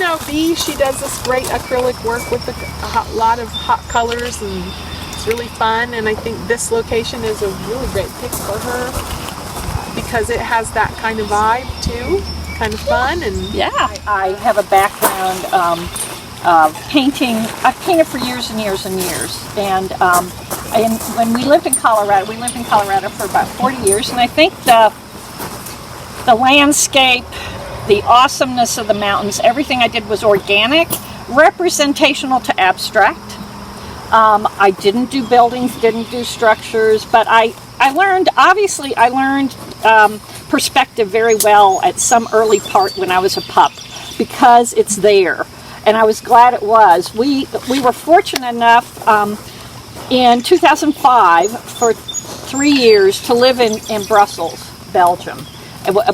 know, Bee, she does this great acrylic work with a lot of hot colors, and it's really fun. And I think this location is a really great pick for her because it has that kind of vibe too, kind of fun. And yeah, I have a background painting. I've painted for years and years and years, and when we lived in Colorado, for about 40 years, and I think the landscape, the awesomeness of the mountains, everything I did was organic, representational to abstract. I didn't do buildings, didn't do structures, but I learned perspective very well at some early part when I was a pup, because it's there, and I was glad it was. We were fortunate enough in 2005 for 3 years to live in Brussels, Belgium.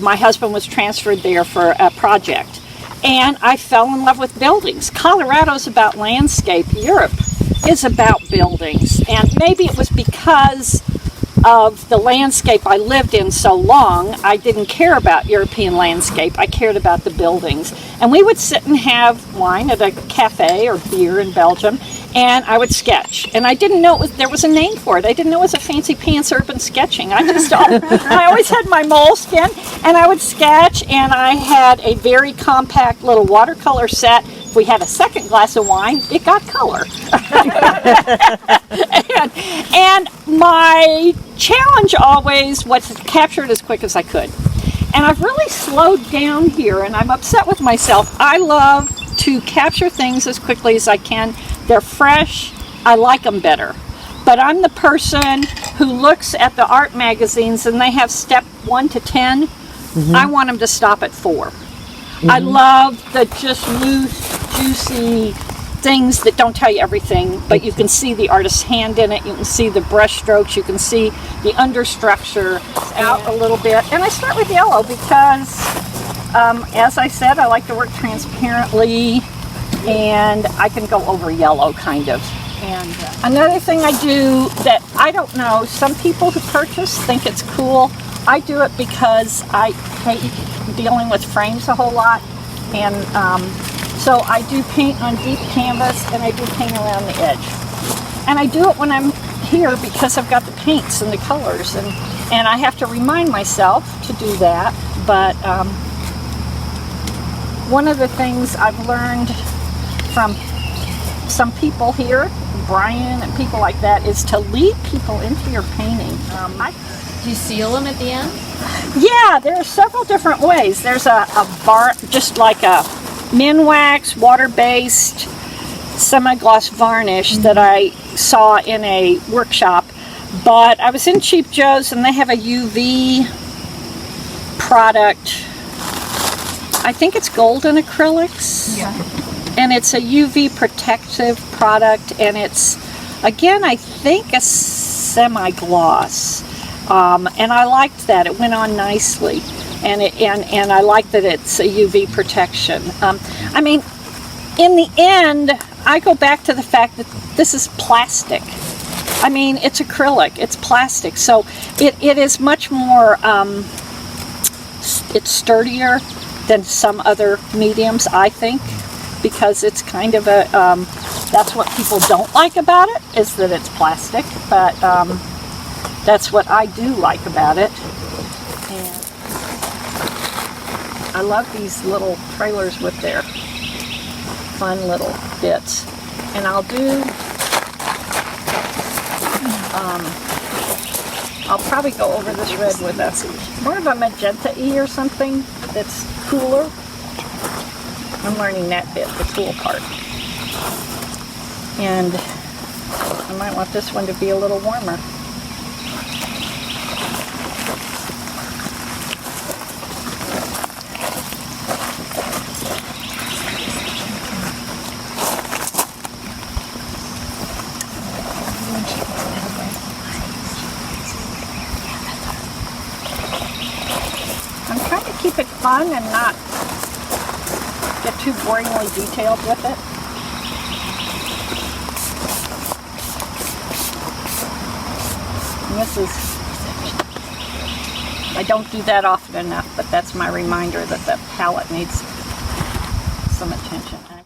My husband was transferred there for a project, and I fell in love with buildings. Colorado's about landscape. Europe is about buildings, and maybe it was because of the landscape I lived in so long, I didn't care about European landscape. I cared about the buildings. And we would sit and have wine at a cafe or beer in Belgium, and I would sketch. And I didn't know there was a name for it. I didn't know it was a fancy pants urban sketching. I always had my moleskin, and I would sketch, and I had a very compact little watercolor set. If we had a second glass of wine, it got color. and my challenge always was to capture it as quick as I could. And I've really slowed down here, and I'm upset with myself. I love to capture things as quickly as I can. They're fresh. I like them better. But I'm the person who looks at the art magazines and they have step 1 to 10. Mm-hmm. I want them to stop at 4. Mm-hmm. I love the just loose, juicy things that don't tell you everything, but you can see the artist's hand in it, you can see the brush strokes, you can see the understructure out a little bit. And I start with yellow because, as I said, I like to work transparently, and I can go over yellow kind of. And another thing I do that I don't know, some people who purchase think it's cool. I do it because I hate dealing with frames a whole lot, and so I do paint on deep canvas, and I do paint around the edge. And I do it when I'm here because I've got the paints and the colors, and I have to remind myself to do that. But one of the things I've learned from some people here, Brian and people like that, is to lead people into your painting. Do you seal them at the end? Yeah, there are several different ways. There's a bar, just like a Minwax water-based semi-gloss varnish that I saw in a workshop, but I was in Cheap Joe's and they have a UV product. I think it's golden acrylics. Yeah. And it's a UV protective product, and it's, again, I think a semi-gloss. And I liked that. It went on nicely. And I like that it's a UV protection. I mean, in the end, I go back to the fact that this is plastic. I mean, it's acrylic, it's plastic, so it is much more, it's sturdier than some other mediums, I think, because it's kind of a, that's what people don't like about it, is that it's plastic, but that's what I do like about it. And I love these little trailers with their fun little bits. And I'll probably go over this red with a more of a magenta-y or something that's cooler. I'm learning that bit, the cool part. And I might want this one to be a little warmer. Keep it fun and not get too boringly detailed with it. And this is, I don't do that often enough, but that's my reminder that the palette needs some attention.